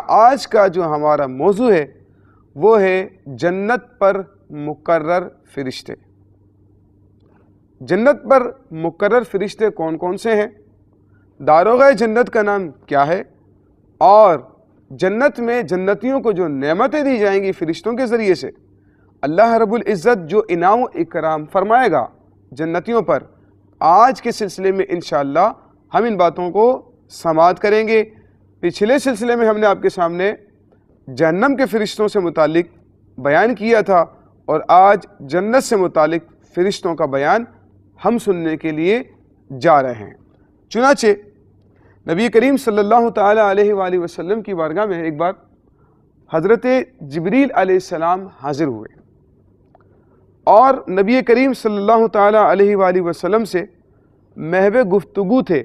آج کا جو ہمارا موضوع ہے وہ ہے جنت پر مقرر فرشتے۔ جنت پر مقرر فرشتے کون کون سے ہیں، داروغہ جنت کا نام کیا ہے، اور جنت میں جنتیوں کو جو نعمتیں دی جائیں گی فرشتوں کے ذریعے سے، اللہ رب العزت جو انعام و اکرام فرمائے گا جنتیوں پر، آج کے سلسلے میں انشاءاللہ ہم ان باتوں کو سماعت کریں گے۔ پچھلے سلسلے میں ہم نے آپ کے سامنے جہنم کے فرشتوں سے متعلق بیان کیا تھا، اور آج جنت سے متعلق فرشتوں کا بیان ہم سننے کے لیے جا رہے ہیں۔ چنانچہ نبی کریم صلی اللہ تعالی علیہ وآلہ وسلم کی بارگاہ میں ایک بار حضرت جبریل علیہ السلام حاضر ہوئے، اور نبی کریم صلی اللہ تعالی علیہ وآلہ وسلم سے محو گفتگو تھے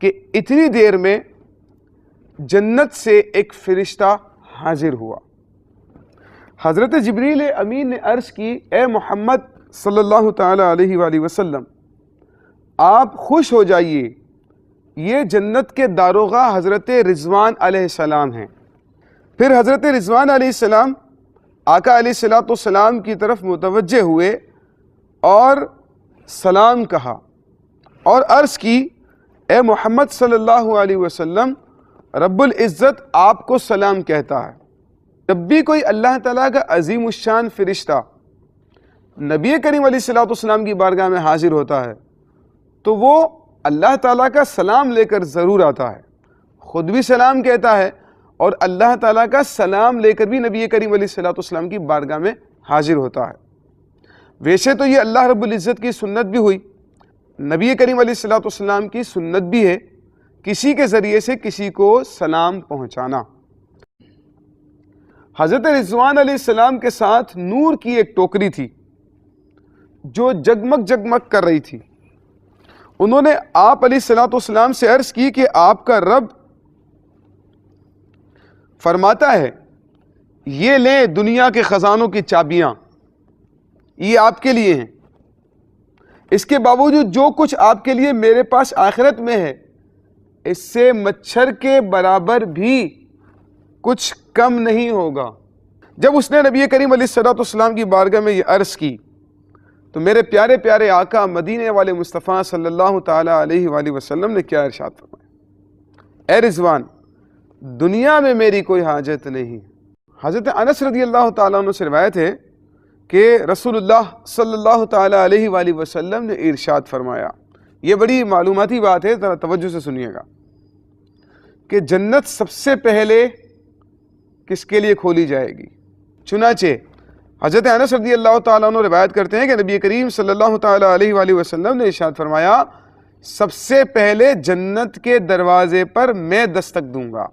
کہ اتنی دیر میں جنت سے ایک فرشتہ حاضر ہوا۔ حضرت جبریل امین نے عرض کی، اے محمد صلی اللہ تعالی علیہ وآلہ وسلم، آپ خوش ہو جائیے، یہ جنت کے داروغہ حضرت رضوان علیہ السلام ہیں۔ پھر حضرت رضوان علیہ السلام آقا علیہ السلام کی طرف متوجہ ہوئے اور سلام کہا اور عرض کی، اے محمد صلی اللہ علیہ وسلم، رب العزت آپ کو سلام کہتا ہے۔ جب بھی کوئی اللہ تعالیٰ کا عظیم الشان فرشتہ نبی کریم علیہ السلام کی بارگاہ میں حاضر ہوتا ہے تو وہ اللہ تعالیٰ کا سلام لے کر ضرور آتا ہے، خود بھی سلام کہتا ہے اور اللہ تعالیٰ کا سلام لے کر بھی نبی کریم علیہ السلام کی بارگاہ میں حاضر ہوتا ہے۔ ویسے تو یہ اللہ رب العزت کی سنت بھی ہوئی، نبی کریم علیہ السلام کی سنت بھی ہے کسی کے ذریعے سے کسی کو سلام پہنچانا۔ حضرت رضوان علیہ السلام کے ساتھ نور کی ایک ٹوکری تھی جو جگمگ جگمگ کر رہی تھی۔ انہوں نے آپ علیہ السلام سے عرض کی کہ آپ کا رب فرماتا ہے، یہ لیں دنیا کے خزانوں کی چابیاں، یہ آپ کے لیے ہیں، اس کے باوجود جو کچھ آپ کے لیے میرے پاس آخرت میں ہے اس سے مچھر کے برابر بھی کچھ کم نہیں ہوگا۔ جب اس نے نبی کریم علیہ السلام کی بارگاہ میں یہ عرض کی تو میرے پیارے پیارے آقا مدینے والے مصطفیٰ صلی اللہ تعالی علیہ وآلہ وسلم نے کیا ارشاد فرمایا، اے رضوان، دنیا میں میری کوئی حاجت نہیں۔ حضرت انس رضی اللہ تعالیٰ عنہ سے روایت ہے کہ رسول اللہ صلی اللہ تعالی علیہ وآلہ وسلم نے ارشاد فرمایا، یہ بڑی معلوماتی بات ہے، ذرا توجہ سے سنیے گا، کہ جنت سب سے پہلے کس کے لیے کھولی جائے گی؟ چنانچہ حضرت انس رضی اللہ تعالیٰ عنہ روایت کرتے ہیں کہ نبی کریم صلی اللہ تعالی علیہ وآلہ وسلم نے ارشاد فرمایا، سب سے پہلے جنت کے دروازے پر میں دستک دوں گا۔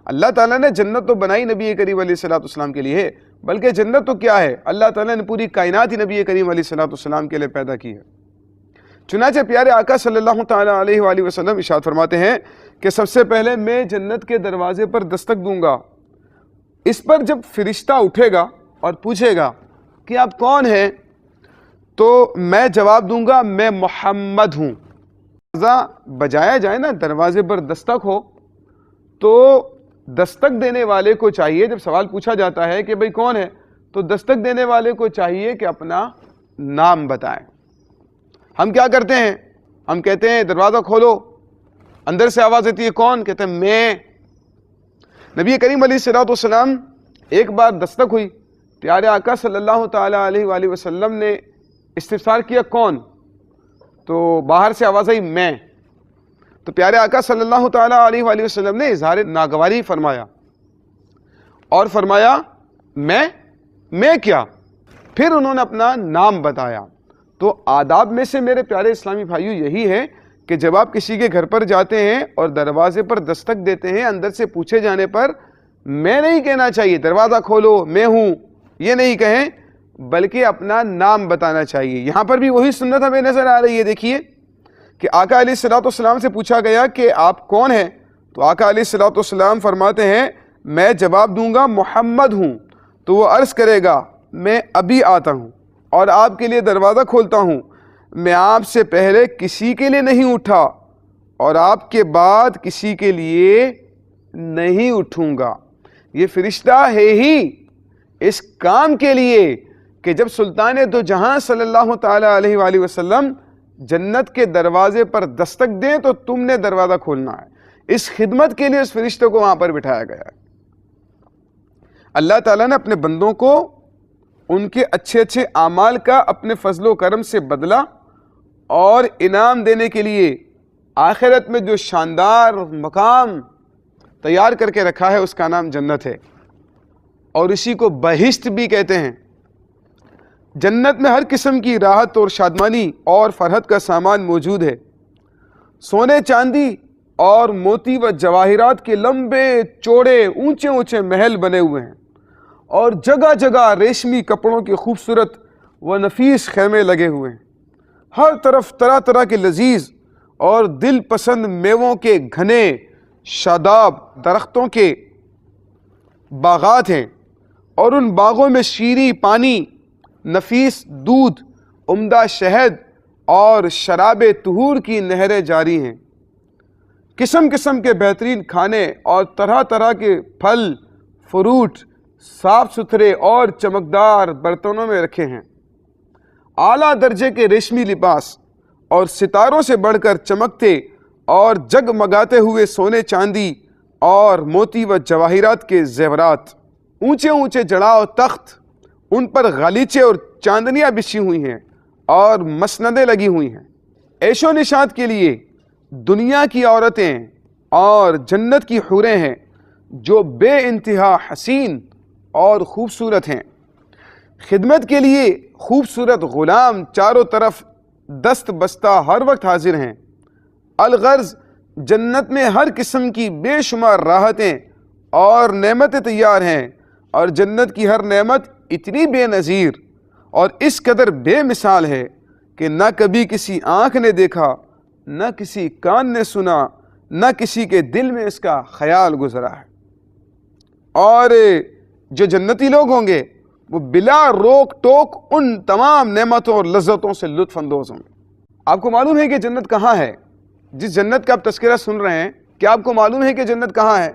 اللہ تعالیٰ نے جنت تو بنائی نبی کریم علیہ السلام کے لیے ہے، بلکہ جنت تو کیا ہے، اللہ تعالیٰ نے پوری کائنات ہی نبی کریم علیہ السلام کے لیے پیدا کی ہے۔ چنانچہ پیارے آقا صلی اللہ تعالی علیہ وآلہ وسلم ارشاد فرماتے ہیں کہ سب سے پہلے میں جنت کے دروازے پر دستک دوں گا۔ اس پر جب فرشتہ اٹھے گا اور پوچھے گا کہ آپ کون ہیں، تو میں جواب دوں گا، میں محمد ہوں۔ بجایا جائے نا، دروازے پر دستک ہو تو دستک دینے والے کو چاہیے، جب سوال پوچھا جاتا ہے کہ بھئی کون ہے، تو دستک دینے والے کو چاہیے کہ اپنا نام بتائیں۔ ہم کیا کرتے ہیں، ہم کہتے ہیں دروازہ کھولو، اندر سے آواز آتی ہے، کون؟ کہتے ہیں میں۔ نبی کریم علیہ السلام ایک بار دستک ہوئی، پیارے آقا صلی اللہ تعالی علیہ وآلہ وسلم نے استفسار کیا، کون؟ تو باہر سے آواز آئی، میں۔ تو پیارے آقا صلی اللہ تعالی علیہ وآلہ وسلم نے اظہار ناگواری فرمایا اور فرمایا، میں کیا؟ پھر انہوں نے اپنا نام بتایا۔ تو آداب میں سے میرے پیارے اسلامی بھائیو یہی ہے کہ جب آپ کسی کے گھر پر جاتے ہیں اور دروازے پر دستک دیتے ہیں، اندر سے پوچھے جانے پر میں نہیں کہنا چاہیے، دروازہ کھولو میں ہوں، یہ نہیں کہیں، بلکہ اپنا نام بتانا چاہیے۔ یہاں پر بھی وہی سنت ہمیں نظر آ رہی ہے۔ دیکھیے کہ آقا علیہ السلام سے پوچھا گیا کہ آپ کون ہیں، تو آقا علیہ السلام فرماتے ہیں، میں جواب دوں گا محمد ہوں۔ تو وہ عرض کرے گا، میں ابھی آتا ہوں اور آپ کے لیے دروازہ کھولتا ہوں، میں آپ سے پہلے کسی کے لیے نہیں اٹھا اور آپ کے بعد کسی کے لیے نہیں اٹھوں گا۔ یہ فرشتہ ہے ہی اس کام کے لیے کہ جب سلطان دو جہاں صلی اللہ تعالی علیہ وآلہ وسلم جنت کے دروازے پر دستک دیں تو تم نے دروازہ کھولنا ہے۔ اس خدمت کے لیے اس فرشتے کو وہاں پر بٹھایا گیا ہے۔ اللہ تعالیٰ نے اپنے بندوں کو ان کے اچھے اچھے اعمال کا اپنے فضل و کرم سے بدلہ اور انعام دینے کے لیے آخرت میں جو شاندار مقام تیار کر کے رکھا ہے اس کا نام جنت ہے، اور اسی کو بہشت بھی کہتے ہیں۔ جنت میں ہر قسم کی راحت اور شادمانی اور فرحت کا سامان موجود ہے۔ سونے چاندی اور موتی و جواہرات کے لمبے چوڑے اونچے اونچے محل بنے ہوئے ہیں، اور جگہ جگہ ریشمی کپڑوں کے خوبصورت و نفیس خیمے لگے ہوئے ہیں۔ ہر طرف طرح طرح کے لذیذ اور دل پسند میووں کے گھنے شاداب درختوں کے باغات ہیں، اور ان باغوں میں شیریں پانی، نفیس دودھ، عمدہ شہد اور شراب طہور کی نہریں جاری ہیں۔ قسم قسم کے بہترین کھانے اور طرح طرح کے پھل فروٹ صاف ستھرے اور چمکدار برتنوں میں رکھے ہیں۔ اعلیٰ درجے کے ریشمی لباس اور ستاروں سے بڑھ کر چمکتے اور جگمگاتے ہوئے سونے چاندی اور موتی و جواہرات کے زیورات، اونچے اونچے جڑاؤ تخت، ان پر غالیچے اور چاندنیاں بچھی ہوئی ہیں اور مسندیں لگی ہوئی ہیں۔ عیش و نشاط کے لیے دنیا کی عورتیں اور جنت کی حوریں ہیں جو بے انتہا حسین اور خوبصورت ہیں۔ خدمت کے لیے خوبصورت غلام چاروں طرف دست بستہ ہر وقت حاضر ہیں۔ الغرض جنت میں ہر قسم کی بے شمار راحتیں اور نعمتیں تیار ہیں، اور جنت کی ہر نعمت اتنی بے نظیر اور اس قدر بے مثال ہے کہ نہ کبھی کسی آنکھ نے دیکھا، نہ کسی کان نے سنا، نہ کسی کے دل میں اس کا خیال گزرا ہے۔ اور جو جنتی لوگ ہوں گے وہ بلا روک ٹوک ان تمام نعمتوں اور لذتوں سے لطف اندوز ہوں گے۔ آپ کو معلوم ہے کہ جنت کہاں ہے؟ جس جنت کا آپ تذکرہ سن رہے ہیں، کیا آپ کو معلوم ہے کہ جنت کہاں ہے؟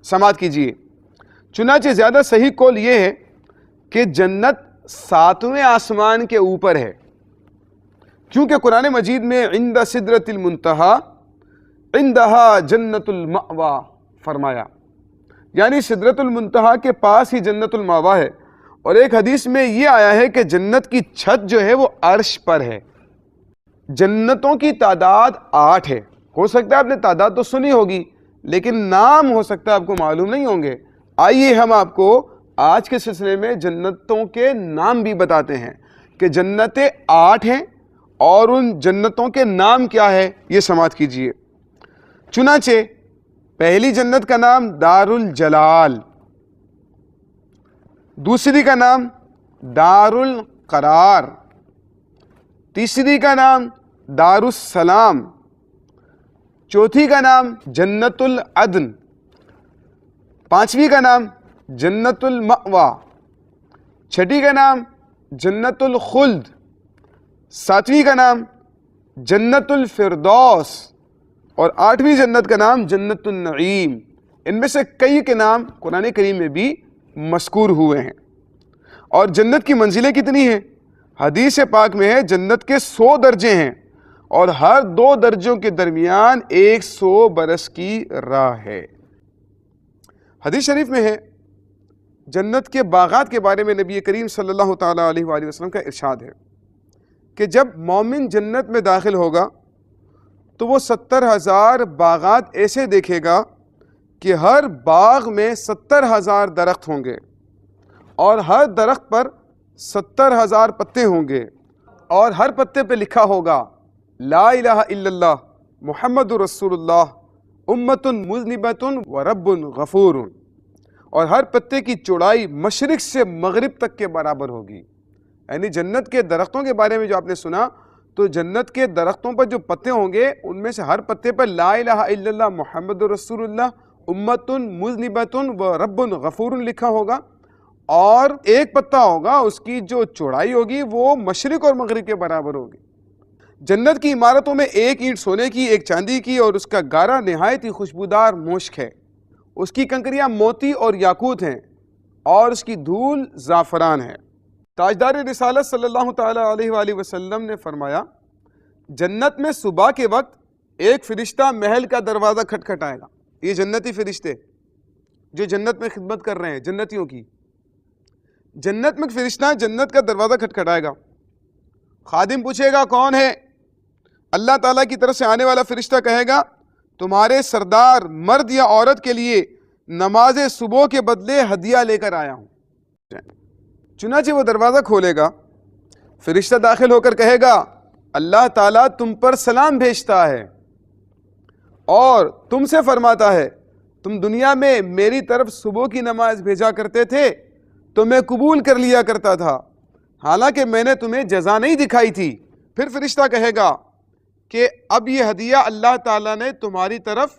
سماعت کیجئے۔ چنانچہ زیادہ صحیح قول یہ ہے کہ جنت 7ویں آسمان کے اوپر ہے، کیونکہ قرآن مجید میں عند سدرۃ المنتہا عندہا جنت المأویٰ فرمایا، یعنی سدرۃ المنتہا کے پاس ہی جنت المأویٰ ہے۔ اور ایک حدیث میں یہ آیا ہے کہ جنت کی چھت جو ہے وہ عرش پر ہے۔ جنتوں کی تعداد 8 ہے۔ ہو سکتا ہے آپ نے تعداد تو سنی ہوگی، لیکن نام ہو سکتا ہے آپ کو معلوم نہیں ہوں گے۔ آئیے ہم آپ کو آج کے سلسلے میں جنتوں کے نام بھی بتاتے ہیں کہ جنتیں 8 ہیں، اور ان جنتوں کے نام کیا ہے یہ سماعت کیجئے۔ چنانچہ پہلی جنت کا نام دار الجلال، دوسری کا نام دار القرار، تیسری کا نام دار السلام، چوتھی کا نام جنت العدن، پانچویں کا نام جنت المأویٰ، چھٹی کا نام جنت الخلد، ساتویں کا نام جنت الفردوس، اور 8ویں جنت کا نام جنت النعیم۔ ان میں سے کئی کے نام قرآن کریم میں بھی مذکور ہوئے ہیں۔ اور جنت کی منزلیں کتنی ہیں؟ حدیث پاک میں ہے جنت کے 100 درجے ہیں، اور ہر 2 درجوں کے درمیان 100 برس کی راہ ہے۔ حدیث شریف میں ہے جنت کے باغات کے بارے میں نبی کریم صلی اللہ تعالیٰ علیہ وآلہ وسلم کا ارشاد ہے کہ جب مومن جنت میں داخل ہوگا تو وہ 70,000 باغات ایسے دیکھے گا کہ ہر باغ میں 70,000 درخت ہوں گے، اور ہر درخت پر 70,000 پتے ہوں گے، اور ہر پتے پہ لکھا ہوگا لا الہ الا اللہ محمد رسول اللہ امت مذنبۃ و رب غفور، اور ہر پتے کی چوڑائی مشرق سے مغرب تک کے برابر ہوگی۔ یعنی جنت کے درختوں کے بارے میں جو آپ نے سنا، تو جنت کے درختوں پر جو پتے ہوں گے ان میں سے ہر پتے پر لا الہ الا اللہ محمد رسول اللہ امت مذنبۃ و رب غفور لکھا ہوگا، اور ایک پتا ہوگا اس کی جو چوڑائی ہوگی وہ مشرق اور مغرب کے برابر ہوگی۔ جنت کی عمارتوں میں ایک اینٹ سونے کی، ایک چاندی کی، اور اس کا گارا نہایت ہی خوشبودار مشک ہے۔ اس کی کنکریاں موتی اور یاقوت ہیں اور اس کی دھول زعفران ہے۔ تاجدار رسالت صلی اللہ تعالی علیہ وآلہ وسلم نے فرمایا جنت میں صبح کے وقت ایک فرشتہ محل کا دروازہ کھٹکھٹائے گا۔ یہ جنتی فرشتے جو جنت میں خدمت کر رہے ہیں جنتیوں کی، جنت میں فرشتہ جنت کا دروازہ کھٹکھٹائے گا۔ خادم پوچھے گا کون ہے؟ اللہ تعالیٰ کی طرف سے آنے والا فرشتہ کہے گا تمہارے سردار مرد یا عورت کے لیے نماز صبح کے بدلے ہدیہ لے کر آیا ہوں۔ چنانچہ وہ دروازہ کھولے گا، فرشتہ داخل ہو کر کہے گا اللہ تعالیٰ تم پر سلام بھیجتا ہے اور تم سے فرماتا ہے تم دنیا میں میری طرف صبح کی نماز بھیجا کرتے تھے تو میں قبول کر لیا کرتا تھا، حالانکہ میں نے تمہیں جزا نہیں دکھائی تھی۔ پھر فرشتہ کہے گا کہ اب یہ ہدیہ اللہ تعالیٰ نے تمہاری طرف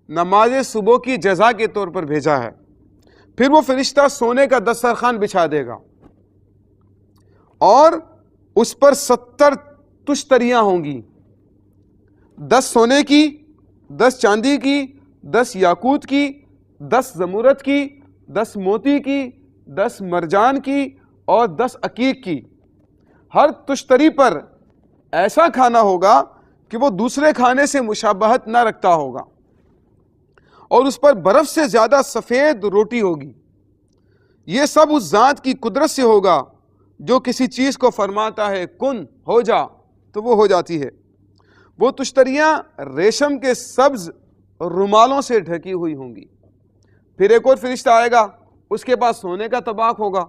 نماز صبح کی جزا کے طور پر بھیجا ہے۔ پھر وہ فرشتہ سونے کا دسترخوان بچھا دے گا اور اس پر 70 تشتریاں ہوں گی، 10 سونے کی، 10 چاندی کی، 10 یاقوت کی، 10 زمرد کی، 10 موتی کی، 10 مرجان کی اور 10 عقیق کی۔ ہر تشتری پر ایسا کھانا ہوگا کہ وہ دوسرے کھانے سے مشابہت نہ رکھتا ہوگا اور اس پر برف سے زیادہ سفید روٹی ہوگی۔ یہ سب اس ذات کی قدرت سے ہوگا جو کسی چیز کو فرماتا ہے کن ہو جا تو وہ ہو جاتی ہے۔ وہ تشتریاں ریشم کے سبز رومالوں سے ڈھکی ہوئی ہوں گی۔ پھر ایک اور فرشتہ آئے گا، اس کے پاس سونے کا طباق ہوگا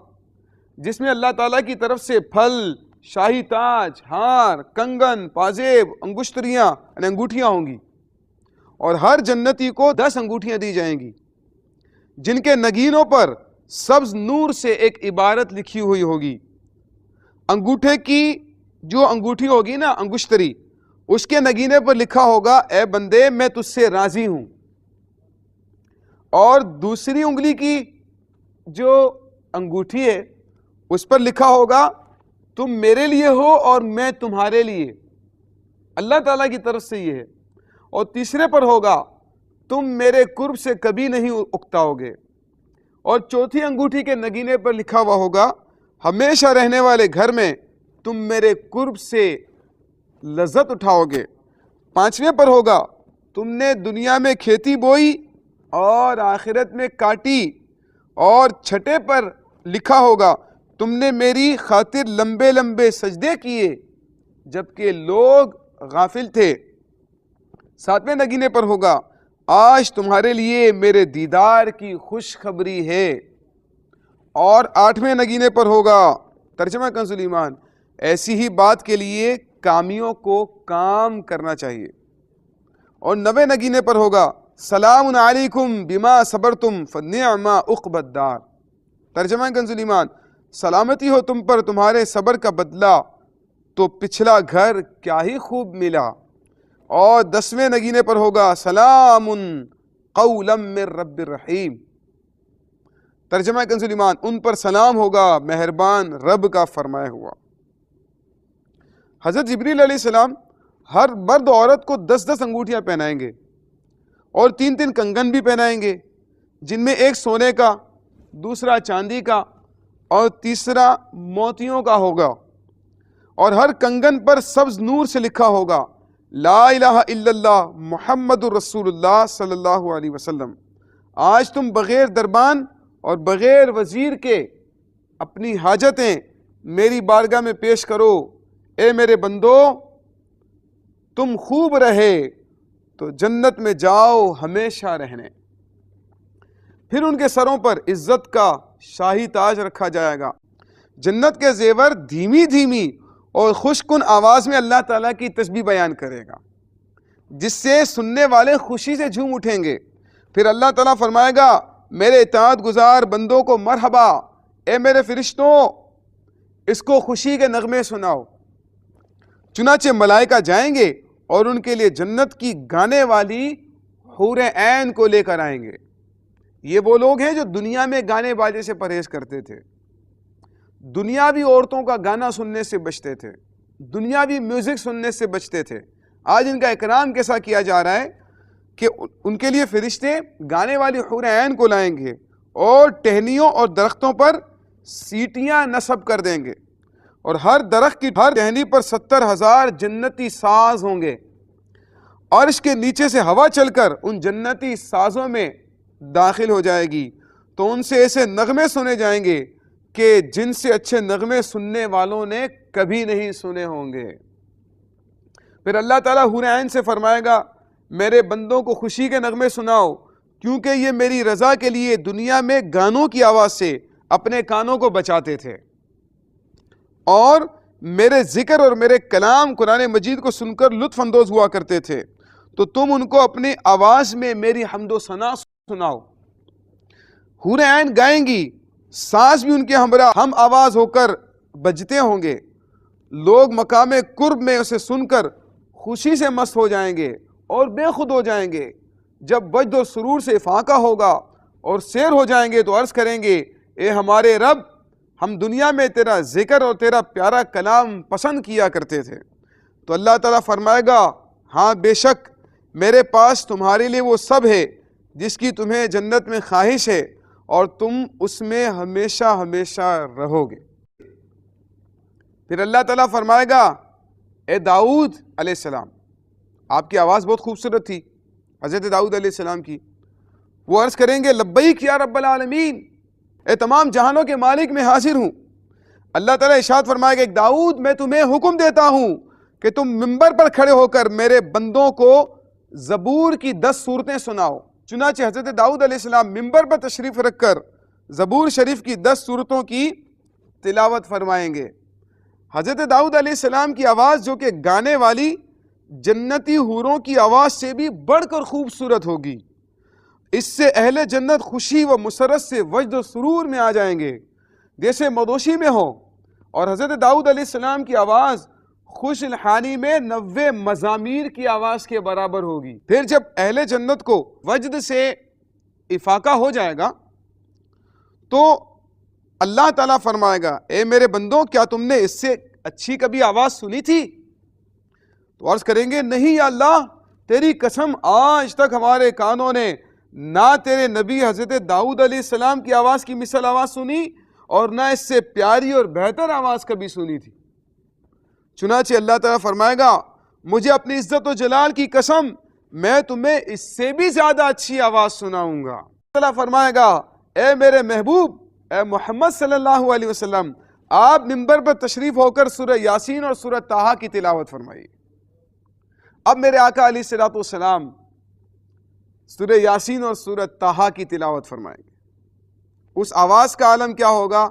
جس میں اللہ تعالیٰ کی طرف سے پھل، شاہی تاج، ہار، کنگن، پازیب، انگشتریاں یعنی انگوٹھیاں ہوں گی، اور ہر جنتی کو 10 انگوٹھیاں دی جائیں گی جن کے نگینوں پر سبز نور سے ایک عبارت لکھی ہوئی ہوگی۔ انگوٹھے کی جو انگوٹھی ہوگی نا انگشتری، اس کے نگینے پر لکھا ہوگا اے بندے میں تجھ سے راضی ہوں، اور دوسری انگلی کی جو انگوٹھی ہے اس پر لکھا ہوگا تم میرے لیے ہو اور میں تمہارے لیے، اللہ تعالیٰ کی طرف سے یہ ہے، اور تیسرے پر ہوگا تم میرے قرب سے کبھی نہیں اکتاؤ گے، اور چوتھی انگوٹھی کے نگینے پر لکھا ہوا ہوگا ہمیشہ رہنے والے گھر میں تم میرے قرب سے لذت اٹھاؤ گے۔ پانچویں پر ہوگا تم نے دنیا میں کھیتی بوئی اور آخرت میں کاٹی، اور چھٹے پر لکھا ہوگا تم نے میری خاطر لمبے لمبے سجدے کیے جبکہ لوگ غافل تھے۔ ساتویں نگینے پر ہوگا آج تمہارے لیے میرے دیدار کی خوشخبری ہے، اور 8ویں نگینے پر ہوگا ترجمہ کنز ایمان ایسی ہی بات کے لیے کامیوں کو کام کرنا چاہیے، اور 9ویں نگینے پر ہوگا سلام علیکم بما صبرتم فنعم عقبی الدار، ترجمہ کنز ایمان سلامتی ہو تم پر تمہارے صبر کا بدلہ تو پچھلا گھر کیا ہی خوب ملا، اور 10ویں نگینے پر ہوگا سلام قولا من رب الرحیم، ترجمہ کنز ایمان ان پر سلام ہوگا مہربان رب کا فرمایا ہوا۔ حضرت جبریل علیہ السلام ہر مرد عورت کو 10 انگوٹھیاں پہنائیں گے اور 3 کنگن بھی پہنائیں گے، جن میں ایک سونے کا، دوسرا چاندی کا اور تیسرا موتیوں کا ہوگا، اور ہر کنگن پر سبز نور سے لکھا ہوگا لا الہ الا اللہ محمد الرسول اللہ صلی اللہ علیہ وسلم۔ آج تم بغیر دربان اور بغیر وزیر کے اپنی حاجتیں میری بارگاہ میں پیش کرو، اے میرے بندو تم خوب رہے تو جنت میں جاؤ ہمیشہ رہنے۔ پھر ان کے سروں پر عزت کا شاہی تاج رکھا جائے گا۔ جنت کے زیور دھیمی دھیمی اور خوشکن آواز میں اللہ تعالیٰ کی تسبیح بیان کرے گا جس سے سننے والے خوشی سے جھوم اٹھیں گے۔ پھر اللہ تعالیٰ فرمائے گا میرے اطاعت گزار بندوں کو مرحبا، اے میرے فرشتوں اس کو خوشی کے نغمے سناؤ۔ چنانچہ ملائکہ جائیں گے اور ان کے لیے جنت کی گانے والی حور عین کو لے کر آئیں گے۔ یہ وہ لوگ ہیں جو دنیا میں گانے باجے سے پرہیز کرتے تھے، دنیاوی عورتوں کا گانا سننے سے بچتے تھے، دنیاوی میوزک سننے سے بچتے تھے۔ آج ان کا اکرام کیسا کیا جا رہا ہے؟ کہ ان کے لیے فرشتے گانے والی حور عین کو لائیں گے اور ٹہنیوں اور درختوں پر سیٹیاں نصب کر دیں گے، اور ہر درخت کی ہر ٹہنی پر 70,000 جنتی ساز ہوں گے، اور اس کے نیچے سے ہوا چل کر ان جنتی سازوں میں داخل ہو جائے گی، تو ان سے ایسے نغمے سنے جائیں گے کہ جن سے اچھے نغمے سننے والوں نے کبھی نہیں سنے ہوں گے۔ پھر اللہ تعالیٰ حور عین سے فرمائے گا میرے بندوں کو خوشی کے نغمے سناؤ، کیونکہ یہ میری رضا کے لیے دنیا میں گانوں کی آواز سے اپنے کانوں کو بچاتے تھے، اور میرے ذکر اور میرے کلام قرآن مجید کو سن کر لطف اندوز ہوا کرتے تھے، تو تم ان کو اپنی آواز میں میری حمد و ثنا سناؤ۔ حور عین گائیں گی، ساز بھی ان کے ہمراہ ہم آواز ہو کر بجتے ہوں گے، لوگ مقام قرب میں اسے سن کر خوشی سے مست ہو جائیں گے اور بے خود ہو جائیں گے۔ جب وجد و سرور سے فاقہ ہوگا اور سیر ہو جائیں گے تو عرض کریں گے اے ہمارے رب، ہم دنیا میں تیرا ذکر اور تیرا پیارا کلام پسند کیا کرتے تھے۔ تو اللہ تعالیٰ فرمائے گا ہاں بے شک میرے پاس تمہارے لیے وہ سب ہے جس کی تمہیں جنت میں خواہش ہے، اور تم اس میں ہمیشہ ہمیشہ رہو گے۔ پھر اللہ تعالیٰ فرمائے گا اے داؤد علیہ السلام، آپ کی آواز بہت خوبصورت تھی حضرت داؤد علیہ السلام کی، وہ عرض کریں گے لبیک یا رب العالمین، اے تمام جہانوں کے مالک میں حاضر ہوں۔ اللہ تعالیٰ ارشاد فرمائے گا ایک داؤد میں تمہیں حکم دیتا ہوں کہ تم منبر پر کھڑے ہو کر میرے بندوں کو زبور کی 10 سورتیں سناؤ۔ چنانچہ حضرت داؤد علیہ السلام منبر پر تشریف رکھ کر زبور شریف کی 10 سورتوں کی تلاوت فرمائیں گے۔ حضرت داؤد علیہ السلام کی آواز جو کہ گانے والی جنتی حوروں کی آواز سے بھی بڑھ کر خوبصورت ہوگی، اس سے اہل جنت خوشی و مسرت سے وجد و سرور میں آ جائیں گے جیسے مدوشی میں ہو، اور حضرت داؤد علیہ السلام کی آواز خوش الحانی میں 90 مزامیر کی آواز کے برابر ہوگی۔ پھر جب اہل جنت کو وجد سے افاقہ ہو جائے گا تو اللہ تعالیٰ فرمائے گا اے میرے بندوں کیا تم نے اس سے اچھی کبھی آواز سنی تھی؟ تو عرض کریں گے نہیں یا اللہ، تیری قسم آج تک ہمارے کانوں نے نہ تیرے نبی حضرت داؤد علیہ السلام کی آواز کی مثل آواز سنی، اور نہ اس سے پیاری اور بہتر آواز کبھی سنی تھی۔ چنانچہ اللہ تعالیٰ فرمائے گا مجھے اپنی عزت و جلال کی قسم میں تمہیں اس سے بھی زیادہ اچھی آواز سناؤں گا۔ اللہ فرمائے گا اے میرے محبوب اے محمد صلی اللہ علیہ وسلم، آپ منبر پر تشریف ہو کر سورہ یاسین اور سورہ طٰہٰ کی تلاوت فرمائیے۔ اب میرے آقا علیہ الصلوۃ والسلام سورہ یاسین اور سورہ طٰہٰ کی تلاوت فرمائیں گے، اس آواز کا عالم کیا ہوگا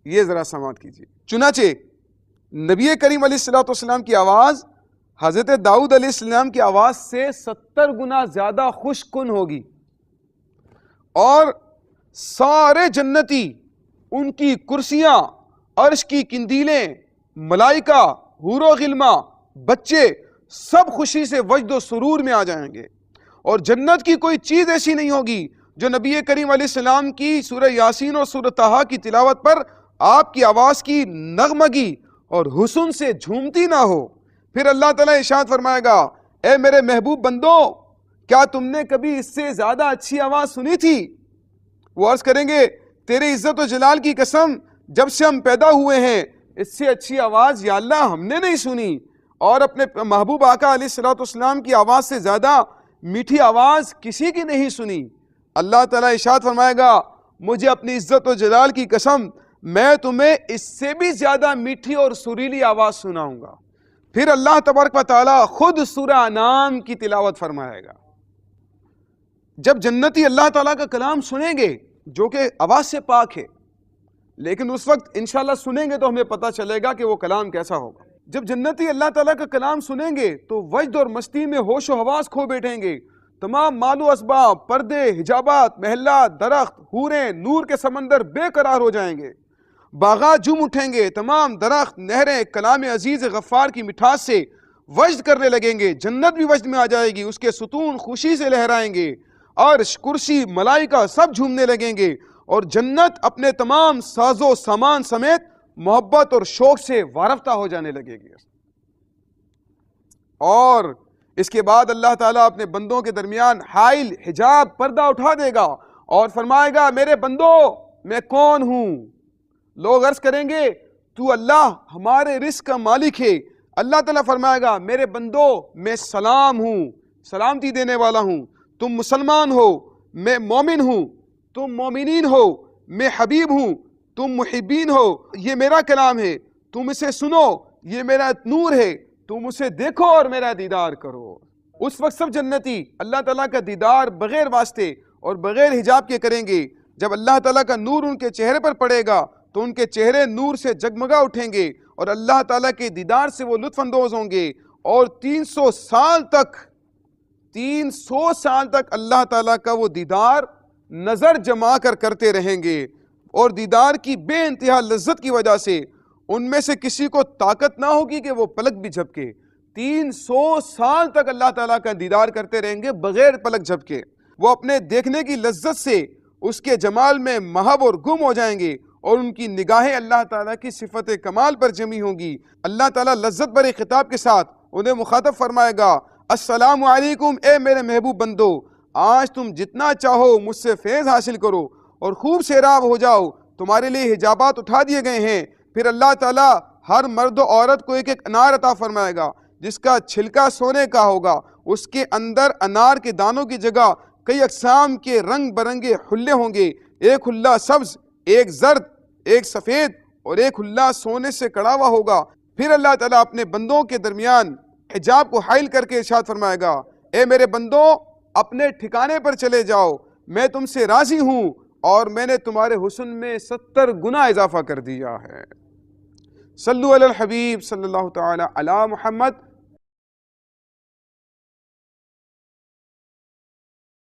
یہ ذرا سماعت کیجیے۔ چنانچہ نبی کریم علیہ الصلوۃ والسلام کی آواز حضرت داؤد علیہ السلام کی آواز سے 70 گنا زیادہ خوش کن ہوگی، اور سارے جنتی، ان کی کرسیاں، عرش کی قندیلیں، ملائکہ، حور و غلماں، بچے سب خوشی سے وجد و سرور میں آ جائیں گے، اور جنت کی کوئی چیز ایسی نہیں ہوگی جو نبی کریم علیہ السلام کی سورہ یاسین اور سورہ طٰہٰ کی تلاوت پر آپ کی آواز کی نغمگی اور حسن سے جھومتی نہ ہو۔ پھر اللہ تعالیٰ ارشاد فرمائے گا اے میرے محبوب بندو کیا تم نے کبھی اس سے زیادہ اچھی آواز سنی تھی؟ وہ عرض کریں گے تیری عزت و جلال کی قسم جب سے ہم پیدا ہوئے ہیں اس سے اچھی آواز یا اللہ ہم نے نہیں سنی، اور اپنے محبوب آقا علیہ الصلوۃ والسلام کی آواز سے زیادہ میٹھی آواز کسی کی نہیں سنی۔ اللہ تعالیٰ ارشاد فرمائے گا مجھے اپنی عزت و جلال کی قسم میں تمہیں اس سے بھی زیادہ میٹھی اور سریلی آواز سناؤں گا۔ پھر اللہ تبارک و تعالیٰ خود سورہ انعام کی تلاوت فرمائے گا۔ جب جنتی اللہ تعالیٰ کا کلام سنیں گے جو کہ آواز سے پاک ہے، لیکن اس وقت انشاءاللہ سنیں گے تو ہمیں پتہ چلے گا کہ وہ کلام کیسا ہوگا۔ جب جنتی اللہ تعالیٰ کا کلام سنیں گے تو وجد اور مستی میں ہوش و حواس کھو بیٹھیں گے، تمام مال و اسباب، پردے، حجابات، محلات، درخت، حوریں، نور کے سمندر بے قرار ہو جائیں گے، باغات جھوم اٹھیں گے، تمام درخت، نہریں کلام عزیز غفار کی مٹھاس سے وجد کرنے لگیں گے، جنت بھی وجد میں آ جائے گی، اس کے ستون خوشی سے لہرائیں گے، عرش، کرسی، ملائکہ سب جھومنے لگیں گے، اور جنت اپنے تمام ساز و سامان سمیت محبت اور شوق سے وارفتہ ہو جانے لگے گی۔ اور اس کے بعد اللہ تعالیٰ اپنے بندوں کے درمیان حائل حجاب پردہ اٹھا دے گا اور فرمائے گا میرے بندو میں کون ہوں؟ لوگ عرض کریں گے تو اللہ ہمارے رزق کا مالک ہے۔ اللہ تعالیٰ فرمائے گا میرے بندو میں سلام ہوں، سلامتی دینے والا ہوں۔ تم مسلمان ہو، میں مومن ہوں، تم مومنین ہو، میں حبیب ہوں، تم محبین ہو۔ یہ میرا کلام ہے، تم اسے سنو، یہ میرا نور ہے، تم اسے دیکھو اور میرا دیدار کرو۔ اس وقت سب جنتی اللہ تعالیٰ کا دیدار بغیر واسطے اور بغیر حجاب کے کریں گے۔ جب اللہ تعالیٰ کا نور ان کے چہرے پر پڑے گا تو ان کے چہرے نور سے جگمگا اٹھیں گے اور اللہ تعالیٰ کے دیدار سے وہ لطف اندوز ہوں گے، اور 300 سال تک اللہ تعالیٰ کا وہ دیدار نظر جما کر کرتے رہیں گے، اور دیدار کی بے انتہا لذت کی وجہ سے ان میں سے کسی کو طاقت نہ ہوگی کہ وہ پلک بھی جھپکے۔ 300 سال تک اللہ تعالیٰ کا دیدار کرتے رہیں گے بغیر پلک جھپکے۔ وہ اپنے دیکھنے کی لذت سے اس کے جمال میں محو اور گم ہو جائیں گے، اور ان کی نگاہیں اللہ تعالیٰ کی صفت کمال پر جمی ہوں گی۔ اللہ تعالیٰ لذت بھرے خطاب کے ساتھ انہیں مخاطب فرمائے گا، السلام علیکم اے میرے محبوب بندو، آج تم جتنا چاہو مجھ سے فیض حاصل کرو اور خوب سیراب ہو جاؤ، تمہارے لیے حجابات اٹھا دیے گئے ہیں۔ پھر اللہ تعالیٰ ہر مرد و عورت کو ایک ایک انار عطا فرمائے گا جس کا چھلکا سونے کا ہوگا، اس کے اندر انار کے دانوں کی جگہ کئی اقسام کے رنگ برنگے حلے ہوں گے، ایک حلہ سبز، ایک زرد، ایک سفید اور ایک حلہ سونے سے کڑا ہوا ہوگا۔ پھر اللہ تعالیٰ اپنے بندوں کے درمیان حجاب کو حائل کر کے ارشاد فرمائے گا، اے میرے بندوں اپنے ٹھکانے پر چلے جاؤ، میں تم سے راضی ہوں اور میں نے تمہارے حسن میں 70 گنا اضافہ کر دیا ہے۔ صلو علی الحبیب صلی اللہ تعالی علی محمد